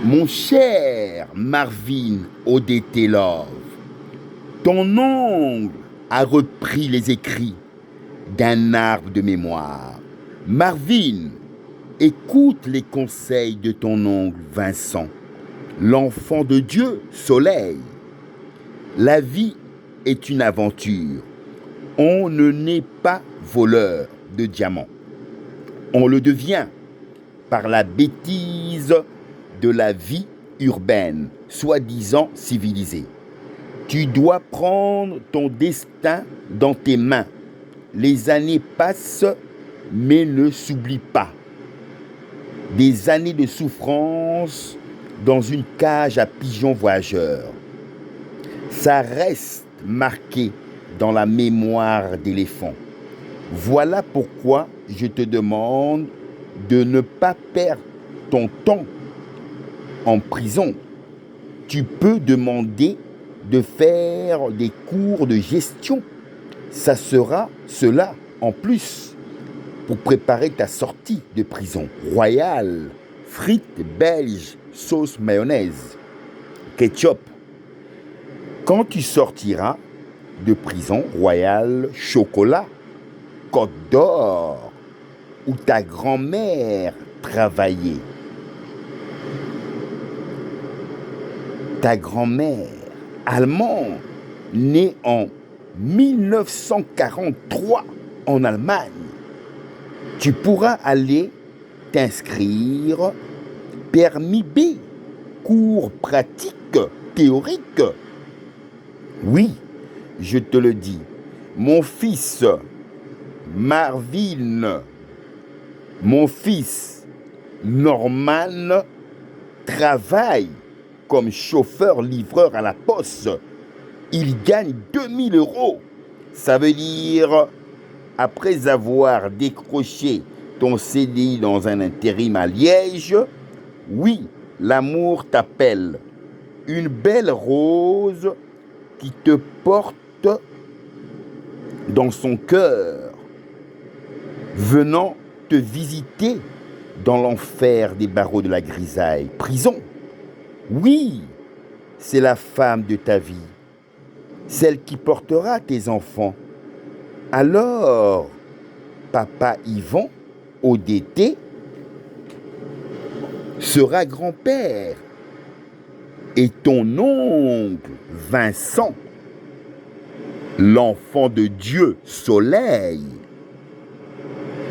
Mon cher Marvin ODT Love, ton oncle a repris les écrits d'un arbre de mémoire. Marvin, écoute les conseils de ton oncle Vincent, l'enfant de Dieu, Soleil. La vie est une aventure. On ne naît pas voleur de diamants. On le devient par la bêtise de la vie urbaine, soi-disant civilisée. Tu dois prendre ton destin dans tes mains. Les années passent, mais ne s'oublient pas. Des années de souffrance dans une cage à pigeons voyageurs. Ça reste marqué dans la mémoire d'éléphant. Voilà pourquoi je te demande de ne pas perdre ton temps en prison. Tu peux demander de faire des cours de gestion. Ça sera cela en plus pour préparer ta sortie de prison. Royal, frites belges, sauce mayonnaise, ketchup. Quand tu sortiras de prison, Royal, chocolat, Côte d'Or, où ta grand-mère travaillait. Ta grand-mère allemande, née en 1943 en Allemagne. Tu pourras aller t'inscrire, permis B, cours pratiques, théoriques. Oui, je te le dis, mon fils Marvin, mon fils Norman travaille comme chauffeur-livreur à la poste. Il gagne 2000 €. Ça veut dire, après avoir décroché ton CDI dans un intérim à Liège, oui, l'amour t'appelle. Une belle rose qui te porte dans son cœur, venant te visiter dans l'enfer des barreaux de la grisaille. Prison. Oui, c'est la femme de ta vie, celle qui portera tes enfants. Alors, papa Yvon, ODT, sera grand-père. Et ton oncle Vincent, l'enfant de Dieu, Soleil,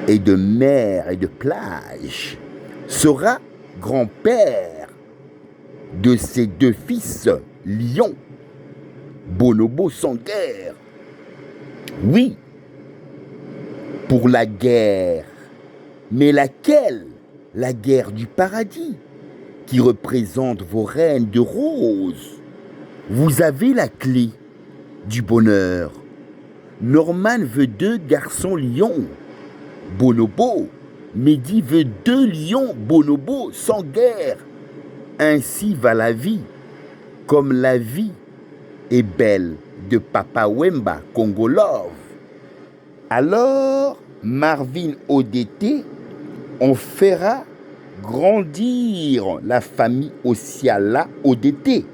et de mer et de plage, sera grand-père de ses deux fils, Lion, Bonobo sans guerre. Oui, pour la guerre. Mais laquelle? La guerre du paradis, qui représente vos reines de rose. Vous avez la clé du bonheur. Norman veut 2 garçons lions, Bonobo. Mehdi veut 2 lions, Bonobo, sans guerre. Ainsi va la vie, comme la vie est belle de Papa Wemba, Congo Love. Alors, Marvin ODT, on fera grandir la famille Osiala ODT.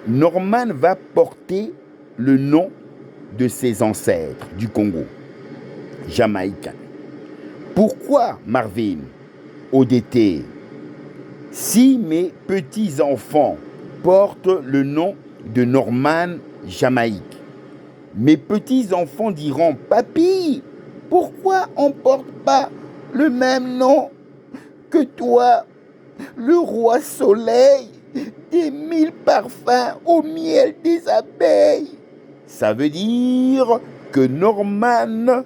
Norman va porter le nom de ses ancêtres du Congo, jamaïcain. Pourquoi Marvin ODT? Si mes petits-enfants portent le nom de Norman Jamaïque, mes petits-enfants diront: Papy, pourquoi on ne porte pas le même nom que toi, le roi soleil des 1000 parfums au miel des abeilles? Ça veut dire que Norman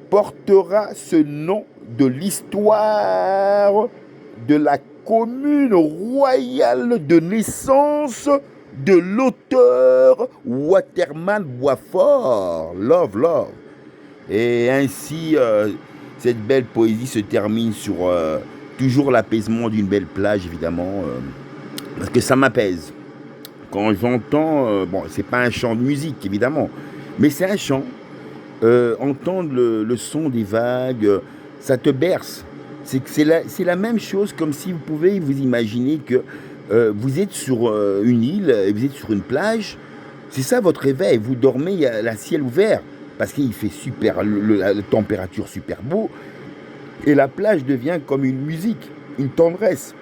portera ce nom de l'histoire de la commune royale de naissance de l'auteur Waterman Boisfort. Love, love. Et ainsi, cette belle poésie se termine sur toujours l'apaisement d'une belle plage, évidemment, parce que ça m'apaise. Quand j'entends, bon, c'est pas un chant de musique, évidemment, mais c'est un chant. Entendre le son des vagues, ça te berce. C'est que c'est la même chose comme si vous pouvez vous imaginer que vous êtes sur une île, et vous êtes sur une plage. C'est ça votre réveil. Vous dormez, il y a la ciel ouvert parce qu'il fait super, la température super beau. Et la plage devient comme une musique, une tendresse.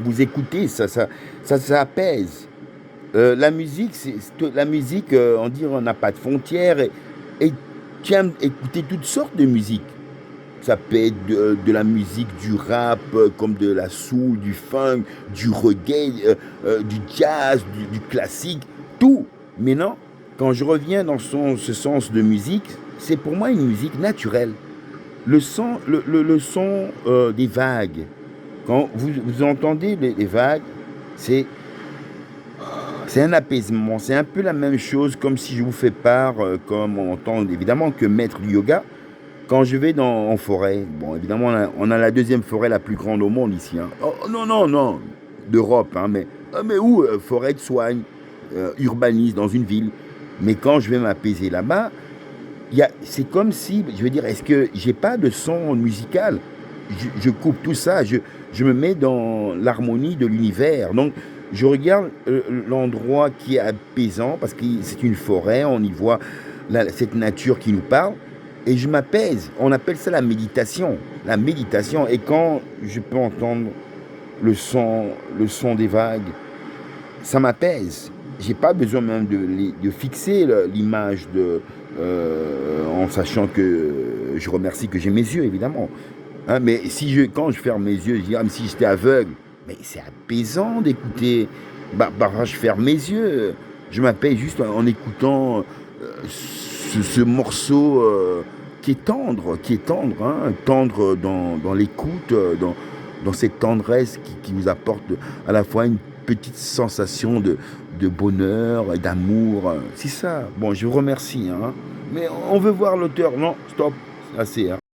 Vous écoutez, ça apaise. La musique, la musique, on dirait, on n'a pas de frontières. Et tu aimes écouter toutes sortes de musique. Ça peut être de la musique, du rap, comme de la soul, du funk, du reggae, du jazz, du classique, tout. Mais non, quand je reviens dans ce sens de musique, c'est pour moi une musique naturelle. Le son des vagues, quand vous entendez les vagues, c'est c'est un apaisement, c'est un peu la même chose comme si je vous fais part, comme on entend évidemment que maître du yoga, quand je vais en forêt. Bon, évidemment, on a la deuxième forêt la plus grande au monde ici. Hein. Oh, non, non, non, d'Europe, hein, mais où forêt de soigne, urbaniste dans une ville. Mais quand je vais m'apaiser là-bas, c'est comme si, je veux dire, est-ce que j'ai pas de son musical? Je coupe tout ça, je me mets dans l'harmonie de l'univers. Donc, je regarde l'endroit qui est apaisant, parce que c'est une forêt, on y voit cette nature qui nous parle, et je m'apaise. On appelle ça la méditation. La méditation, et quand je peux entendre le son des vagues, ça m'apaise. J'ai pas besoin même de fixer l'image en sachant que je remercie que j'ai mes yeux, évidemment. Hein, mais quand je ferme mes yeux, je dis, ah, mais si j'étais aveugle, mais c'est apaisant d'écouter. Je ferme mes yeux, je m'apaise juste en écoutant ce morceau qui est tendre, hein, tendre dans l'écoute, dans cette tendresse qui vous apporte à la fois une petite sensation de bonheur et d'amour. C'est ça. Bon, je vous remercie. Hein, mais on veut voir l'auteur. Non, stop, assez. Hein.